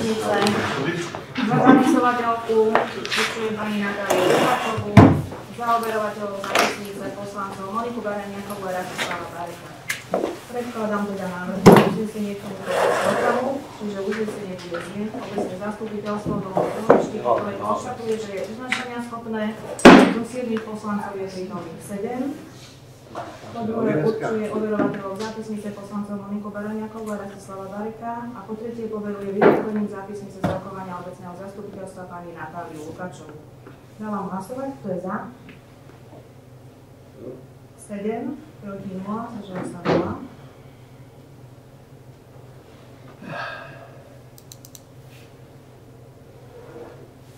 zápisnice za zapisovateľku určuje pani Natáliu Lukáčovú, za overovateľov zápisnice poslancov Moniku Baraniakovú a Radislava Barika. Predkladám teda návrh na uznesenie k tomuto programu, čiže uznesenie bude znieť. Obecné zastupiteľstvo Dolnoští, ktoré konštatuje, že je uznášania schopné, zo 7 poslancov je prítomných 7. Po druhé určuje overovateľov zápisnice poslancov Moniku Baraniakovú a Radislava Barika a po tretie poveruje vytvorením zápisnice z rokovania obecného zastupiteľstva pani Natáliu Lukáčovú. Dávam hlasovať, kto je za? 7, proti 0, zdržali sa 0.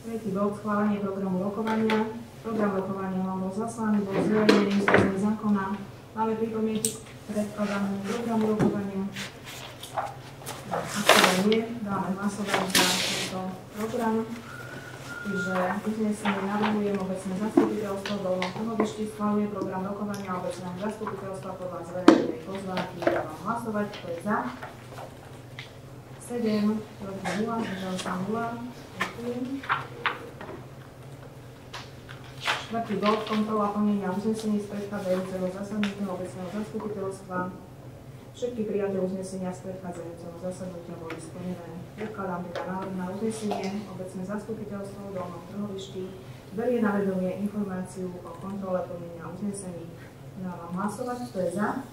Tretí bod, schválenie programu rokovania. Program rokovania vám bol zaslaný, bol zverejnený z zákona. Máme pripomienky k predkladanému programu rokovania. Ak to nie, dáme hlasovať za tento program. Čiže uznesenie navrhujem obecné zastupiteľstvo Dolného Trhovišti, schvaľuje program rokovania obecného zastupiteľstva podľa zverejnenej pozvánky. Dávam hlasovať, kto je za. 7, proti 0, zdržal sa 0. Ďakujem. Štvrtý bod, kontrola plnenia uznesení z predchádzajúceho zasadnutia obecného zastupiteľstva. Všetky prijaté uznesenia z predchádzajúceho zasadnutia boli splnené. Predkladám teda návrh na uznesenie. Obecné zastupiteľstvo v Dolnom Trhovišti berie na vedomie informáciu o kontrole plnenia uznesení. Dávam hlasovať, kto je za.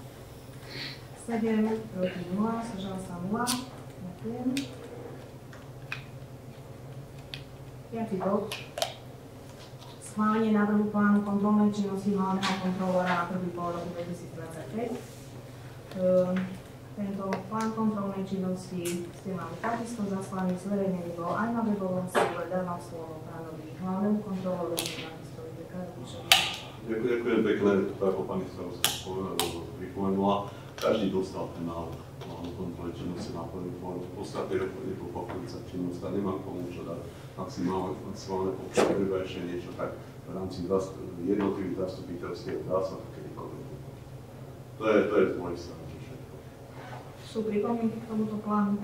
7, proti 0, zdržal sa 0. Ďakujem. Piatý bod. Schválenie návrhu plánu kontrolnej činnosti hlavného kontrolóra na prvý pol roku 2025. Tento plán kontrolnej činnosti ste mali takisto zaslaný, zverejnený bol aj na webovom sídle. Dávam slovo pánovi hlavnému kontrolórovi Magistovi Dekarovičovi. Ďakujem pekne, tak ako pani starostka vypomenula. Každý dostal ten návrh plánu kontrolnej činnosti na prvý pol roku. Ostatné je popokojúca činnosť a nemám komu čo dať maximálne počet, ešte niečo tak v rámci jednotlivých zastupiteľstiev dá sa kedykoľvek. To je z mojej strany všetko. Sú pripomienky k tomuto plánu?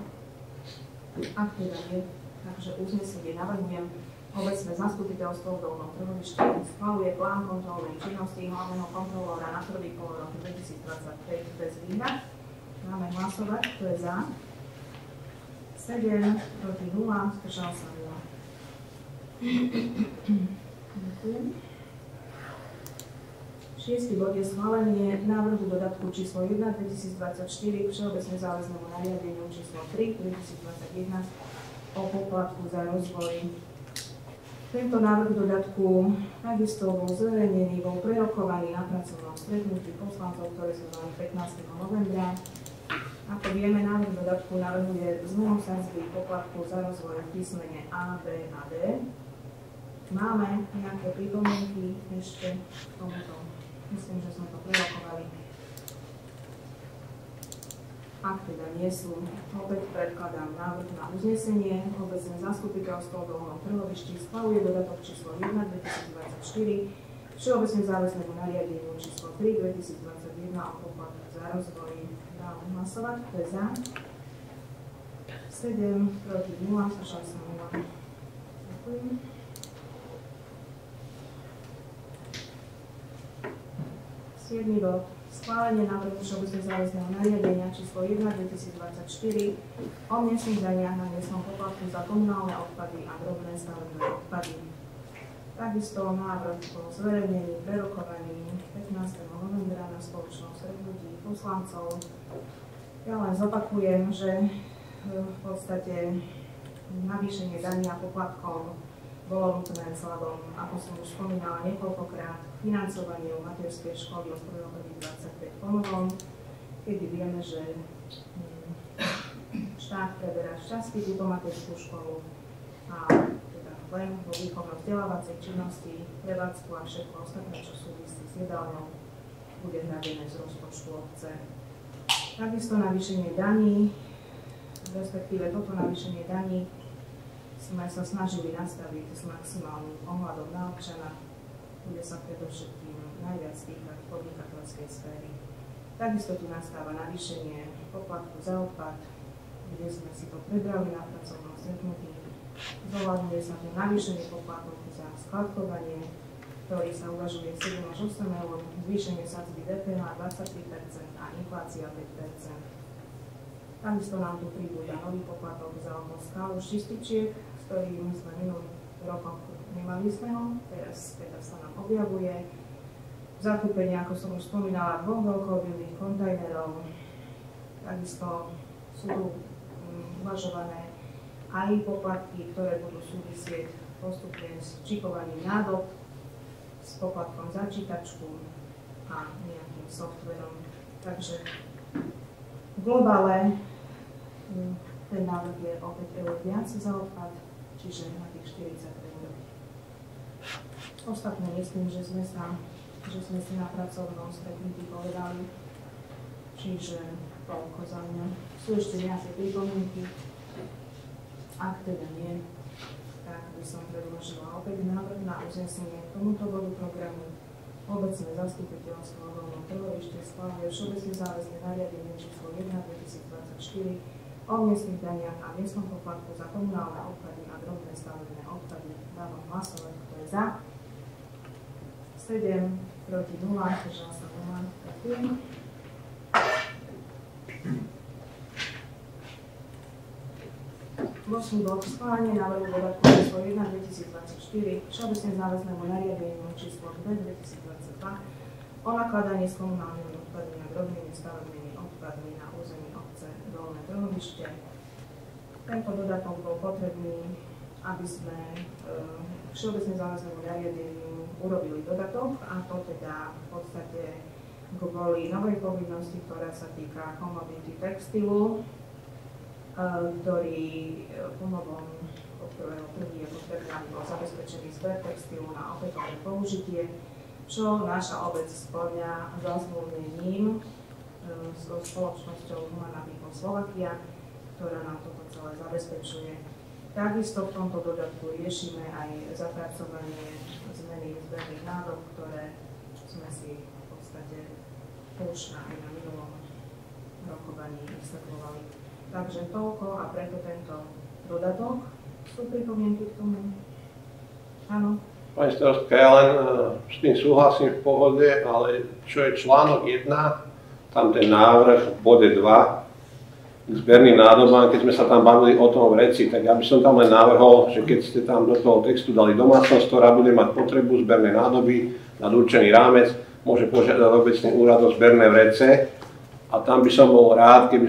Ak teda nie, takže uznesenie navrhujem. Obecné zastupiteľstvo v Dolnom Trhovišti schvaľuje plán kontrolnej činnosti hlavného kontrolóra na prvý pol roku 2025 bez výhrad. Máme hlasovať, kto je za. 7, proti 0, zdržal sa 0. Ďakujem. Šiestý bod je schválenie návrhu dodatku číslo 1 2024 k všeobecne záväznému nariadeniu číslo 3 2021 o poplatku za rozvoj. Tento návrh dodatku takisto bol zverejnený, bol prerokovaný na pracovnom stretnutí poslancov, ktoré sme mali 15. novembra. Ako vieme, návrh dodatku navrhuje zmenu sadzby poplatku za rozvoj v písmene A, B a D. Máme nejaké pripomienky ešte k tomuto? Myslím, že sme to prerokovali. Ak teda nie sú, opäť predkladám návrh na uznesenie. Obecné zastupiteľstvo v Dolnom Trhovišti schvaľuje dodatok číslo 1 2024 všeobecne záväznému nariadeniu číslo 3 2021 o poplatku za rozvoj. Dávam hlasovať, kto je za. 7, proti 0, zdržal sa 0. Ďakujem. Siedmy bod. Schválenie návrhu všeobecne záväzného nariadenia číslo 1 2024 o miestnych daniach na miestnom poplatku za komunálne odpady a drobné stavebné odpady. Takisto návrh bol zverejnený, prerokovaný 15. novembra na spoločnom stretnutí poslancov. Ja len zopakujem, že v podstate navýšenie daní a poplatkov bolo nutné vzhľadom, ako som už spomínala niekoľkokrát, financovaniu materskej školy od 1.1.25 pomohom, kedy vieme, že štát preberá šťastí túto materskú školu a teda len vo výchovno-vzdelávacej činnosti, prevádzku a všetko ostatné, čo súvisí s jedálňou, bude hradené z rozpočtu obce. Takisto navýšenie daní, respektíve toto navýšenie daní sme sa snažili nastaviť s maximálnym ohľadom na občana. Bude sa predovšetkým najviac týkať podnikateľskej sféry. Takisto tu nastáva navýšenie poplatku za odpad, kde sme si to prebrali na pracovnom stretnutí. Zohľadňuje sa tu navýšenie poplatok za skladkovanie, ktorý sa uvažuje 7 až 8 eur, zvýšenie sadzby DPH 23% a inflácia 5%. Takisto nám tu pribúda nový poplatok za odvoz skálu čističiek, s ktorým sme minulý rokom nemali sme ho, teraz sa nám objavuje. Zakúpenie, ako som už spomínala, 2 veľkoobjemných kontajnerov. Takisto sú tu uvažované aj poplatky, ktoré budú súvisieť postupne s čipovaním nádob, s poplatkom za čítačku a nejakým softverom. Takže v globále ten návrh je o 5 eur viac za odpad, čiže na tých 40 eur. Ostatné myslím, že sme si na pracovnom stretnutí povedali, čiže toľko za mňa. Sú ešte nejaké pripomienky? Ak teda nie, tak by som predložila opäť návrh na uznesenie k tomuto bodu programu. Obecné zastupiteľstvo voľného trhovište schvaľuje všeobecne záväzné nariadenie číslo 1/2024 o miestnych daniach a miestnom poplatku za komunálne odpady a drobné stavebné odpady. Dávam hlasovať, kto je za. 7 proti 0, zdržal sa 0. Ďakujem. Ďalší bod schválenie návrhu dodatku číslo 1/2024 všeobecne záväznému nariadeniu číslo 2/2022 o nakladaní s komunálnymi odpadmi a drobnými stavebnými odpadmi na území obce Dolné Trhovište. Tento dodatok bol potrebný, aby sme všeobecne záväznému nariadeniu urobili dodatok, a to teda v podstate kvôli novej povinnosti, ktorá sa týka komodity textilu, ktorý pomovom, od ktorého prvý je potrebný, aby bol zabezpečený zber textilu na opätovné použitie, čo naša obec spĺňa zazmluvnením so spoločnosťou Humana Východ Slovakia, ktorá nám toto celé zabezpečuje. Takisto v tomto dodatku riešime aj zapracovanie zmeny zberných nádob, ktoré sme si v podstate už aj na minulom rokovaní vysvetľovali. Takže toľko a preto tento dodatok. Sú pripomienky k tomu? Áno. Pani starostka, ja len s tým súhlasím v pohode, ale čo je článok 1, tam ten návrh v bode 2 k zberným nádobám, keď sme sa tam bavili o tom vreci, tak ja by som tam len navrhol, že keď ste tam do toho textu dali domácnosť, ktorá bude mať potrebu zberné nádoby nad určený rámec, môže požiadať obecný úrad o zberné vrece. A tam by som bol rád, keby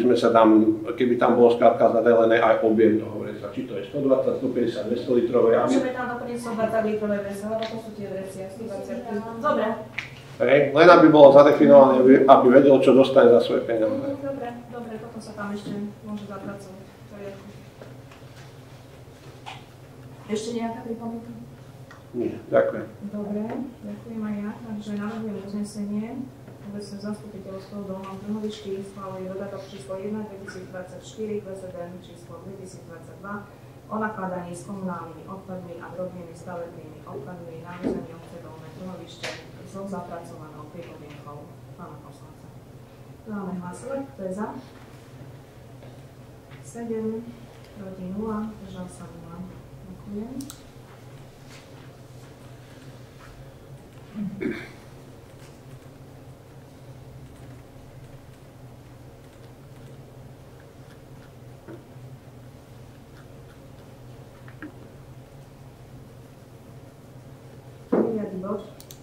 tam bolo skrátka zadelené aj objem toho vreca. Či to je 120, 150, 200 litrové. Môžeme tam doplniť 120 litrové vreca, lebo to sú tie vreci, 120. Dobre. Len aby bolo zadefinované, aby vedel, čo dostane za svoje peniaze. Dobre, toto sa tam ešte môže zapracovať. Ešte nejaká pripomienka? Nie, ďakujem. Dobre, ďakujem aj ja. Takže navrhujem uznesenie. Obecné zastupiteľstvo v Dolnom Trhovišti schváluje dodatok číslo 1/2024 VZN číslo 2022 o nakladaní s komunálnymi odpadmi a drobnými stavebnými odpadmi na území obce Dolné Trhovište so zapracovanou pripomienkou pána poslanca. Dáme hlasovať, kto je za? 7 proti 0, zdržal sa 0. Ďakujem.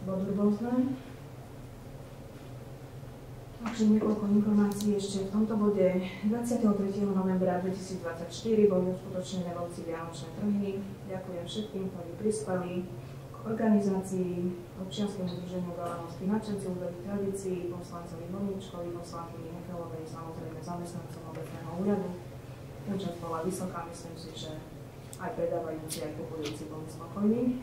Bod rôzne. Takže niekoľko informácií ešte. V tomto bode 23. novembra 2024 boli uskutočnené v obci Vianočné trhy. Ďakujem všetkým, ktorí prispeli k organizácii občianskému združeniu Galánovských nadšenci ľudových tradícií, poslancovi Horníčkovi, poslankyni Hekelovej, samozrejme zamestnancom obecného úradu. Účasť bola vysoká, myslím si, že aj predávajúci, aj kupujúci boli spokojní.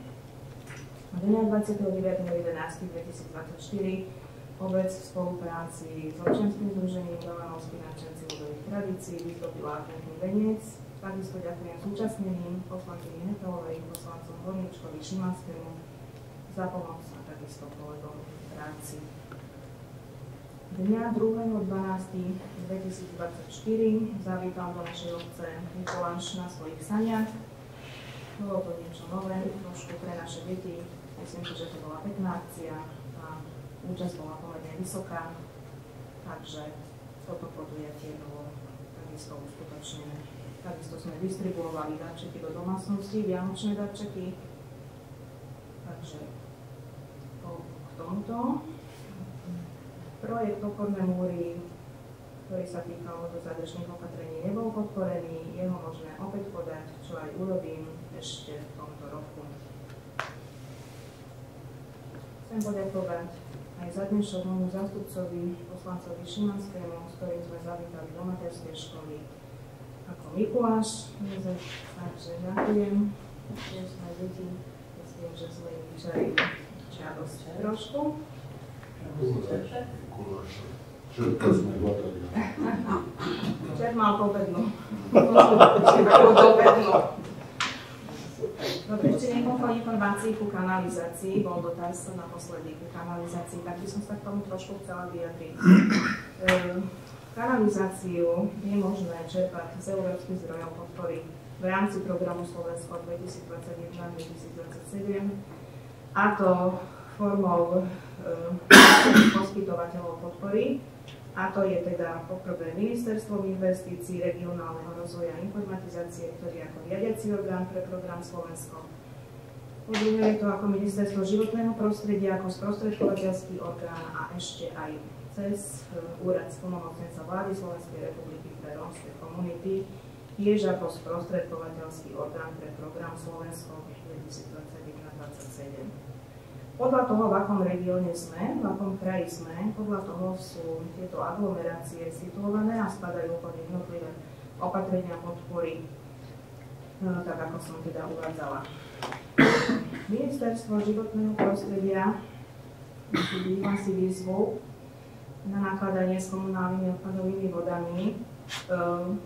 Dňa 29.11.2024 obec v spolupráci s občianským združením Galánovských nadšenci ľudových tradícií vyzdobila pekný veniec. Takisto ďakujem zúčastneným poslankyni Hekelovej, poslancom Horníčkovi, Šimanskému za pomoc a takisto kolegom v práci. dňa 2.12.2024 zavítal do našej obce Mikuláš na svojich saniach. Bolo to niečo nové, trošku pre naše deti. Myslím si, že to bola pekná akcia a účasť bola pomerne vysoká. Takže toto podujatie bolo takisto uskutočnené. Takisto sme distribuovali darčeky do domácnosti, vianočné darčeky. Takže k tomuto. Projekt Oporné múry, ktorý sa týkal do zadržných opatrení, nebol podporený. Je ho možné opäť podať, čo aj urobím ešte v tomto roku. Chcem poďakovať aj za dnešnému zástupcovi, poslancovi Šimanskému, s ktorým sme zavítali do materskej školy ako Mikuláš. Takže ďakujem. Tiež sme deti, myslím, že sme im vyčali žiadosť trošku. Čert mal povednú. Dobre, ešte niekoľko informácií ku kanalizácii. Bol dotaz naposledy ku kanalizácii, tak by som sa k tomu trošku chcela vyjadriť. Kanalizáciu je možné čerpať z európskych zdrojov podpory v rámci programu Slovensko 2021-2027, a to formou poskytovateľov podpory, a to je teda poprvé Ministerstvo investícií, regionálneho rozvoja a informatizácie, ktorý je ako riadiaci orgán pre program Slovensko. Po druhé je to ako Ministerstvo životného prostredia, ako sprostredkovateľský orgán a ešte aj cez úrad splnomocnenca vlády Slovenskej republiky pre rómske komunity, tiež ako sprostredkovateľský orgán pre program Slovensko 2021-2027. Podľa toho, v akom regióne sme, v akom kraji sme, podľa toho sú tieto aglomerácie situované a spadajú pod jednotlivé opatrenia podpory, tak ako som teda uvádzala. Ministerstvo životného prostredia vyhlási výzvu na nakladanie s komunálnymi odpadovými vodami.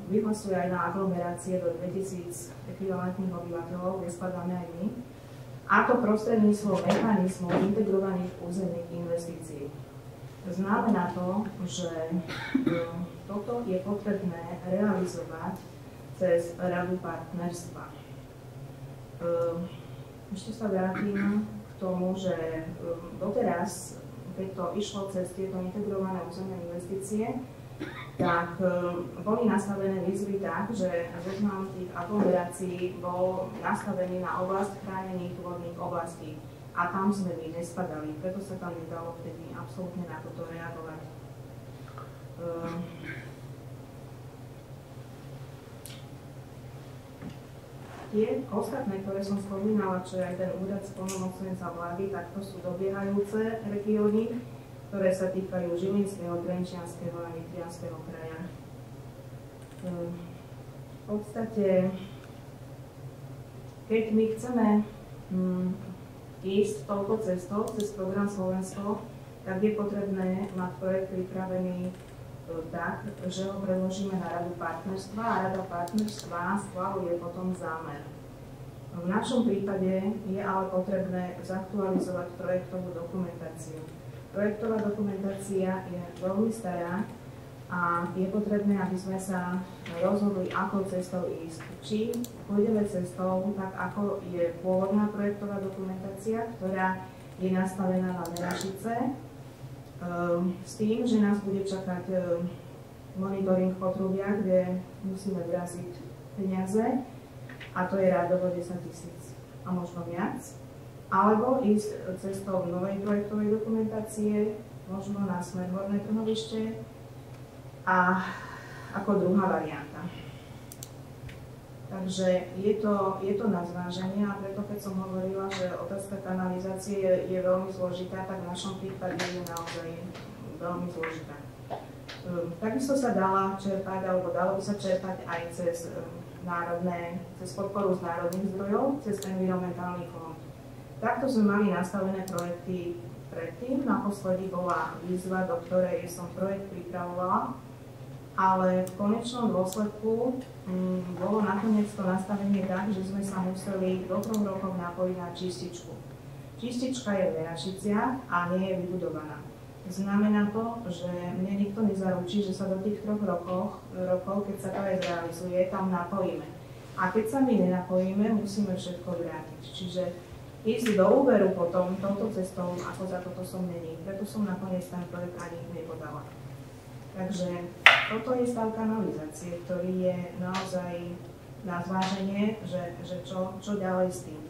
Vyhlasuje aj na aglomerácie do 2000 ekvivalentných obyvateľov, kde spadáme aj my. A to prostredníctvom mechanizmu integrovaných územných investícií. Znamená to, že toto je potrebné realizovať cez Radu partnerstva. Ešte sa vrátim k tomu, že doteraz, keď to išlo cez tieto integrované územné investície, tak boli nastavené výzvy tak, že zoznam tých aglomerácií bol nastavený na oblasť chránených vodných oblastí a tam sme my nespadali, preto sa tam nedalo vtedy absolútne na toto reagovať. Tie ostatné, ktoré som spomínala, čo je aj ten úrad splnomocnenca vlády, tak to sú dobiehajúce regióny, ktoré sa týkajú Žilinského, Trenčianskeho a Nitrianskeho kraja. V podstate, keď my chceme ísť touto cestou, cez program Slovensko, tak je potrebné mať projekt pripravený tak, že ho preložíme na Radu partnerstva a Rada partnerstva schvaľuje potom zámer. V našom prípade je ale potrebné zaktualizovať projektovú dokumentáciu. Projektová dokumentácia je veľmi stará a je potrebné, aby sme sa rozhodli, akou cestou ísť. Či pôjdeme cestou, tak ako je pôvodná projektová dokumentácia, ktorá je nastavená na Merašice, s tým, že nás bude čakať monitoring potrubia, kde musíme vraziť peniaze, a to je rádovo 10 000 a možno viac. Alebo ísť cestou novej projektovej dokumentácie, možno na smer Horné Trhovište, a ako druhá varianta. Takže je to na zváženie, a preto keď som hovorila, že otázka kanalizácie je veľmi zložitá, tak v našom prípade je naozaj veľmi zložitá. Takisto sa dala čerpať, alebo dalo by sa čerpať aj cez podporu z národných zdrojov, cez environmentálny fond. Takto sme mali nastavené projekty predtým. Naposledy bola výzva, do ktorej som projekt pripravovala, ale v konečnom dôsledku bolo nakoniec to nastavenie tak, že sme sa museli do 3 rokov napojiť na čističku. Čistička je v Merašiciach a nie je vybudovaná. Znamená to, že mne nikto nezaručí, že sa do tých 3 rokov, keď sa projekt realizuje, tam napojíme. A keď sa my nenapojíme, musíme všetko vrátiť. Čiže ísť do úveru potom touto cestou, ako za toto som není. Preto som nakoniec ten projekt ani nepodala. Takže toto je stav kanalizácie, ktorý je naozaj na zváženie, že čo ďalej s tým.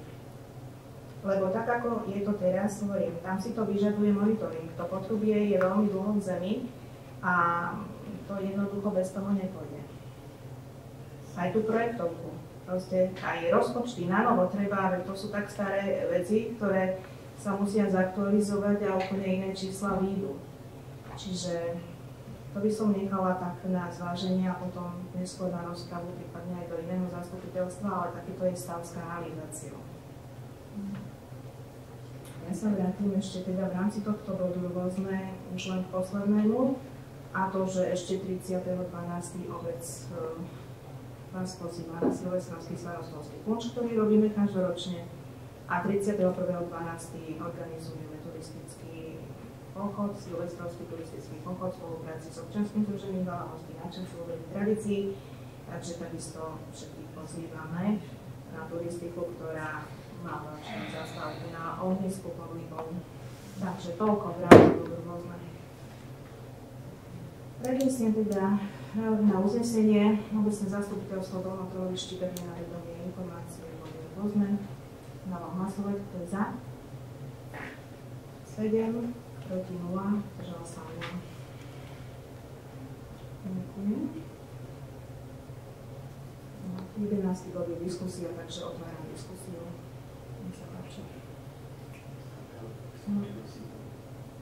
Lebo tak, ako je to teraz, hovorím, tam si to vyžaduje monitoring. To potrubie je veľmi dlho v zemi a to jednoducho bez toho nepôjde. Aj tú projektovku. Proste aj rozpočty na novo treba, ale to sú tak staré veci, ktoré sa musia zaktualizovať a úplne iné čísla výjdu. Čiže to by som nechala tak na zváženie a potom neskôr na rozpravu, prípadne aj do iného zastupiteľstva, ale takýto je stav s kanalizáciou. Ja sa vrátim ešte teda v rámci tohto bodu rôzne už len k poslednému a to, že ešte 30.12. obec vás pozýva na Silvestrovský starostovský punč, ktorý robíme každoročne a 31.12. organizujeme turistický pochod, Silvestrovský turistický pochod v spolupráci s občianskym združením Veľa hostí nadšencov veľkých tradícií, takže takisto všetkých pozývame na turistiku, ktorá má vlastne zastávku na ohnisku podlíbov. Takže toľko v rámci budú rôzne. Prednesiem teda návrh na uznesenie. Obecné zastupiteľstvo Dolnotrovi Štibernie na vedomie informácie boli rôzne. Dávam hlasovať, kto je za. 7, proti 0, zdržal sa 0. Ďakujem. 11. bod je diskusia, takže otváram diskusiu. Nech sa páči.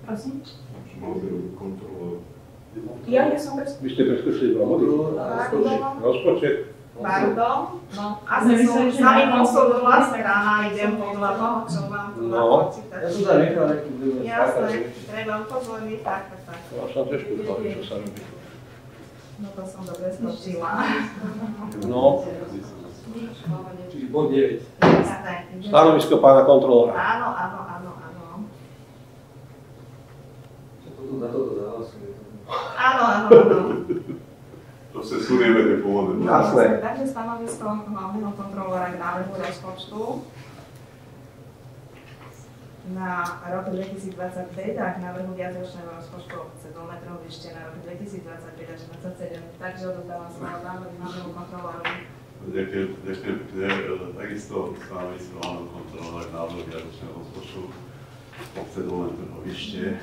Prosím? Ja som preskušila. Vy ste preskušili dôvody? Rozpočet? Pardon? No, asi som sami posol do vlastné rána, idem podľa toho, čo vám tu napočí. Ja som tam nechal nejaký ľudí. Jasné, treba upozorniť, tak. Ja som tiež kúkal, čo sa robí. No to som dobre skočila. No. Čiže bod 9. Stanovisko pána kontrolóra. Áno. Čo potom na toto zahlasuje? Áno. To sa sunieme tie pôvodné. Jasné. Takže stanovisko hlavného kontrolóra k návrhu rozpočtu na rok 2025 a k návrhu viacročného rozpočtu obce Dolné Trhovište na rok 2025 až 2027. Takže odovzdávam slovo návrhu kontrolórovi. Ďakujem pekne. Takisto stanovisko hlavného kontrolóra k návrhu viacročného rozpočtu obce Dolné Trhovište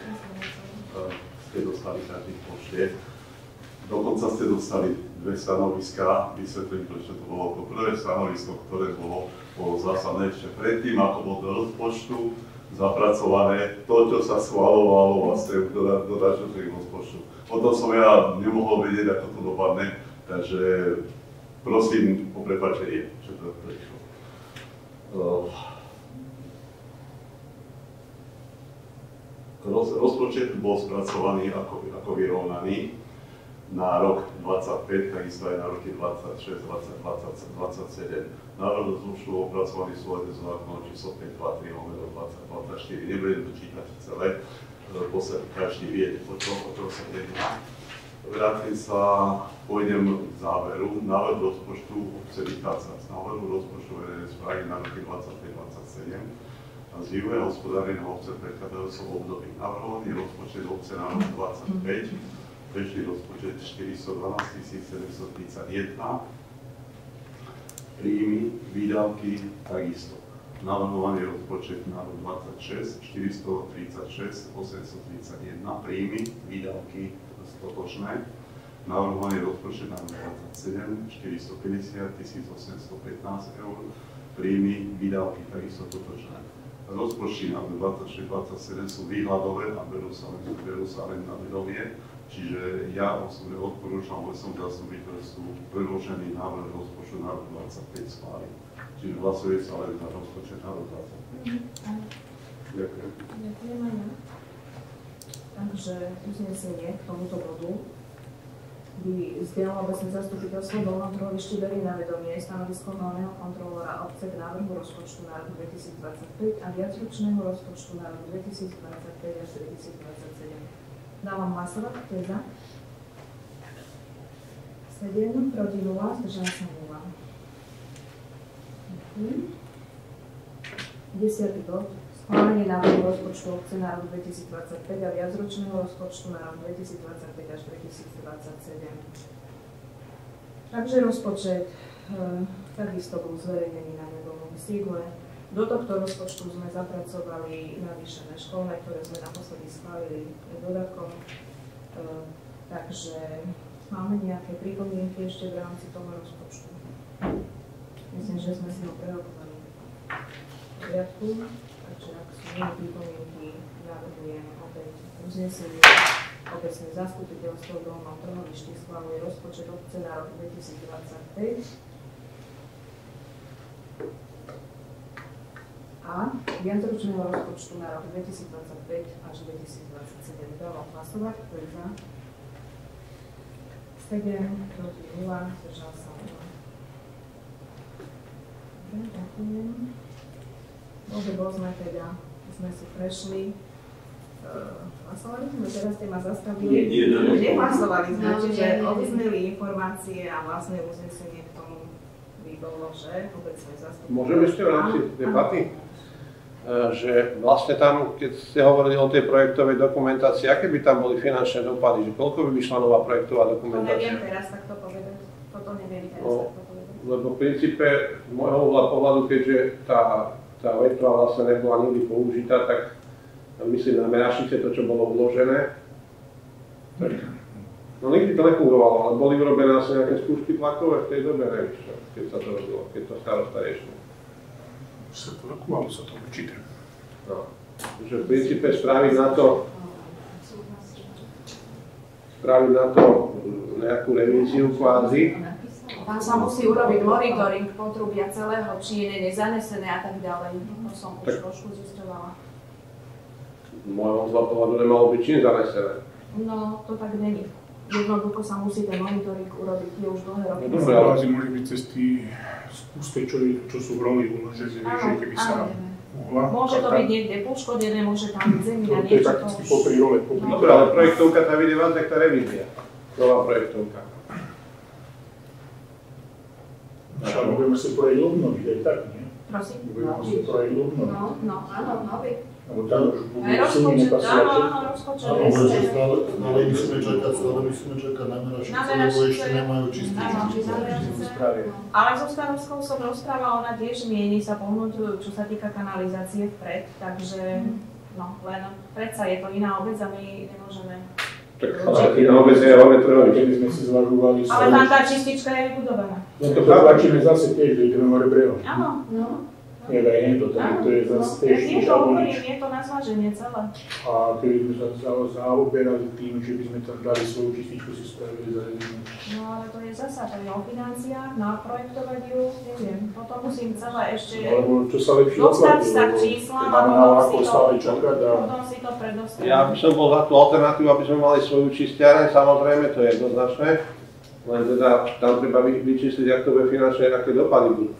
ste dostali každý v pošte. Dokonca ste dostali 2 stanoviská, vysvetlím, prečo to bolo. To prvé stanovisko, ktoré bolo zásadné ešte predtým, ako bol do rozpočtu zapracované to, čo sa schvaľovalo vlastne do našich rozpočtu. Potom som ja nemohol vedieť, ako to dopadne, takže prosím o prepáčenie, že to prišlo. Rozpočet bol spracovaný ako vyrovnaný na rok 25, takisto aj na roky 26, 20, 27. Návrh rozpočtu bol opracovaný v súlade s zákonom číslo 523/2024. Nebudem to čítať celé, každý vie, o čom sa jedná. Vrátim sa, pôjdem k záveru. Návrh rozpočtu obce vychádza z návrhu rozpočtu verejnej správy na roky 25-27 a z vývoja hospodárenia obce v predchádzajúcom období. Navrhovaný rozpočet obce na rok 25, bežný rozpočet 412 731, príjmy, výdavky takisto. Navrhovaný rozpočet na rok 26 436 831, príjmy, výdavky stotočné. Navrhovaný rozpočet na rok 27 450 1815 eur, príjmy, výdavky takisto totočné. Rozpočty na 26-27 sú výhľadové a berú sa len na vedomie, čiže ja osobne odporúčam lesom zastupiteľstvu predložený návrh rozpočtu na rok 25 schváliť. Čiže hlasuje sa len za rozpočet na rok 25. Ďakujem. Ďakujem. Takže uznesenie k tomuto bodu. by zdieľalo obecné zastupiteľstvo Dolnom Trhovišti berie na vedomie stanovisko hlavného kontrolóra obce k návrhu rozpočtu na rok 2025 a viacročného rozpočtu na rok 2025 až 2027. Dávam hlasovať, kto je za? 7, proti 0, zdržala sa 0. 10. bod. Schválenie návrhu rozpočtu obce na rok 2025 a viacročného rozpočtu na rok 2025 až 2027. Takže rozpočet takisto bol zverejnený na webovom sídle. Do tohto rozpočtu sme zapracovali navýšené školné, ktoré sme naposledy schválili dodatkom. Takže máme nejaké pripomienky ešte v rámci toho rozpočtu. Myslím, že sme si ho prerokovali v poriadku. Takže ak sú iné pripomienky, navrhujem opäť uznesenie. Obecné zastupiteľstvo v Dolnom Trhovišti schváluje rozpočet obce na rok 2025 a viacročného rozpočtu na rok 2025 až 2027. Dávam hlasovať, kto je za? 7, proti 0, zdržal sa 0. Dobre, ďakujem. Bol sme teda, sme si prešli. Hlasovali sme, teraz ste ma zastavili. Nehlasovali sme, čiže odzneli informácie a vlastne uznesenie k tomu by bolo, že obecné zastupiteľstvo. Môžem ešte v rámci debaty? Že vlastne tam, keď ste hovorili o tej projektovej dokumentácii, aké by tam boli finančné dopady, že koľko by vyšla nová projektová dokumentácia? To neviem teraz takto povedať. Toto neviem teraz takto povedať. Lebo v princípe, z môjho pohľadu, keďže tá vetva vlastne nebola nikdy použitá, tak myslím na Merašice, to, čo bolo uložené. No nikdy to nefungovalo, ale boli urobené asi nejaké skúšky tlakové v tej dobe, neviem čo, keď sa to robilo, keď to starosta riešil. Rokovalo sa to určite. No. Že v princípe spraviť na to nejakú revíziu kvázi. Tam sa musí urobiť monitoring potrubia celého, či je nezanesené a tak ďalej. To som už trošku zisťovala. Z môjho pohľadu nemalo byť čím zanesené. No, to tak není. Jednoducho sa musí ten monitoring urobiť, je už dlhé roky. Dobre, ale asi môže byť cez tí spúste, čo sú v roli uložené, že keby sa uhla. Môže to byť niekde poškodené, môže tam byť zemina, to je niečo takticky popri role. Dobre, ale projektovka tam ide vás, tak tá revízia. Nová projektovka. Však budeme si projekt obnoviť, aj tak, nie? Prosím? Budeme si projekt obnoviť. No, áno, nový. Lebo tam už budú Aj silne rozpočet, áno, nepasovať. rozpočet. Áno, že stále musíme čakať na Merašice, lebo ešte nemajú čistý. Ale so starostkou som rozprávala, ona tiež mieni sa pohnúť, čo sa týka kanalizácie vpred, takže no, len predsa je to iná obec a my nemôžeme. Tak ale iná obec je Dolné Trhovište. Keby sme si zvažovali Ale tam tá čistička je vybudovaná. No to potlačíme zase tiež, že ideme hore brehom. Áno, no. Nedaj, nie to, to je zase tiež Nie nič to alebo hovorím, nič. je to na zváženie celé. A keby sme sa zaoberali tým, že by sme tam dali svoju čističku, si spravili za jednu. No ale to je zasa, to je o financiách, na projektovať ju, neviem. Potom musím celé ešte Alebo čo sa lepšie dostať oplatí, sa k lebo číslam a znamená, ako potom stále čakať a si to predostrieť. Ja by som bol za tú alternatívu, aby sme mali svoju čistiareň, samozrejme, to je jednoznačné. Len teda tam treba vyčísliť, ak to bude finančné, aké dopady budú.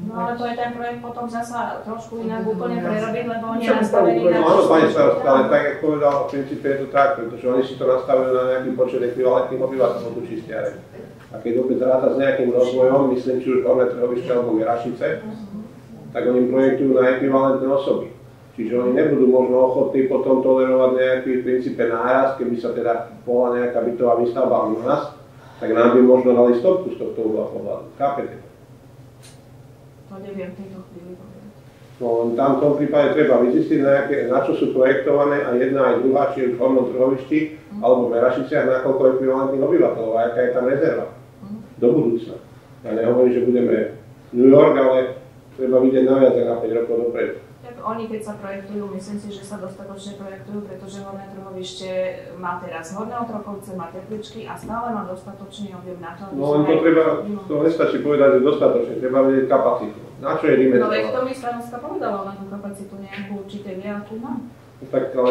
No ale to je ten projekt potom zasa trošku inak úplne prerobiť, lebo oni je nastavený na... No áno, pani starosta, ale tak, jak povedal, v princípe je to tak, pretože oni si to nastavujú na nejaký počet ekvivalentných obyvateľov, tú čistiareň. A keď opäť ráta s nejakým rozvojom, myslím, či už Dolné Trhovište alebo Merašice, tak oni projektujú na ekvivalentné osoby. Čiže oni nebudú možno ochotní potom tolerovať nejaký v princípe náraz, keby sa teda bola nejaká bytová výstavba u nás, tak nám by možno dali stopku z tohto uhla pohľadu. Chápete? To neviem v tejto chvíli povedať. No, tam v tom prípade treba vyzistiť, na čo sú projektované a jedna aj druhá, či už v Dolnom Trhovišti alebo v Merašiciach, na koľko ekvivalentných obyvateľov a aká je tam rezerva do budúcna. Ja nehovorím, že budeme New York, ale treba vidieť na viac na 5 rokov dopredu. Tak oni keď sa projektujú, myslím si, že sa dostatočne projektujú, pretože Horné Trhovište má teraz Horné Otrokovce, má Tepličky a stále má dostatočný objem na to, aby No len to treba, to nestačí povedať, že dostatočne, treba vedieť kapacitu. Na čo je No veď to dimenzovaná? mi starosta povedala na tú kapacitu nejakú určite vie, akú má. Tak ale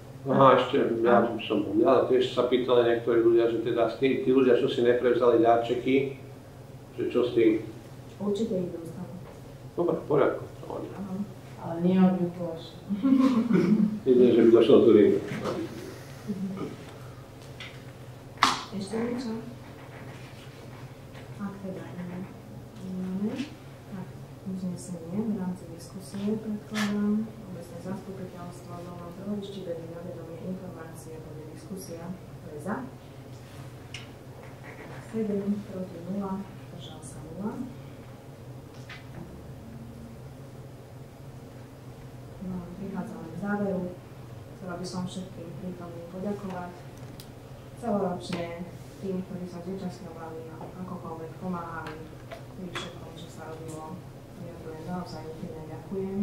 Aha, ešte, ja tiež sa pýtali niektorí ľudia, že teda tí ľudia, čo si neprevzali darčeky, že čo s tým? Určite ich dostanú. Dobre, v poriadku. Ale nie od Mikuláša. Jedine, že by došlo z Turínu. Ešte niečo? Ak teda nemáme, tak uznesenie v rámci diskusie predkladám. Obecné zastupiteľstvo Dolného Trhovišti vedie na vedomie informácie a bude diskusia. To je za. 7 proti 0, zdržal sa 0. No, prichádzame k záveru. Chcela by som všetkým prítomným poďakovať. Celoročne tým, ktorí sa zúčastňovali a akokoľvek pomáhali pri všetkom, čo sa robilo. Ďakujem naozaj úprimne ďakujem.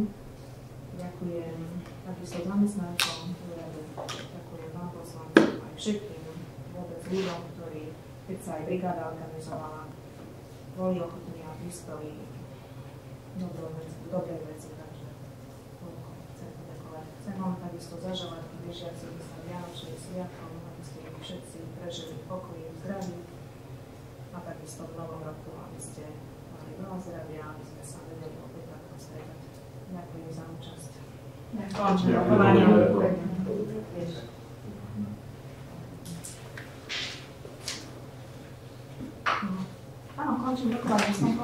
Ďakujem takisto zamestnancom úradu, ďakujem vám poslancom aj všetkým vôbec ľuďom, ktorí, keď sa aj brigáda organizovala, boli ochotní a prispeli dobrej veci, takže toľko chcem poďakovať. Chcem vám takisto zaželať blížiacim sa vianočným sviatkom, aby ste všetci prežili pokoj v zdraví a takisto v novom roku, aby ste mali veľa zdravia, aby sme sa vedeli opäť takto stretať. Ďakujem za účasť. Ďakujem. Áno, končím rokovanie.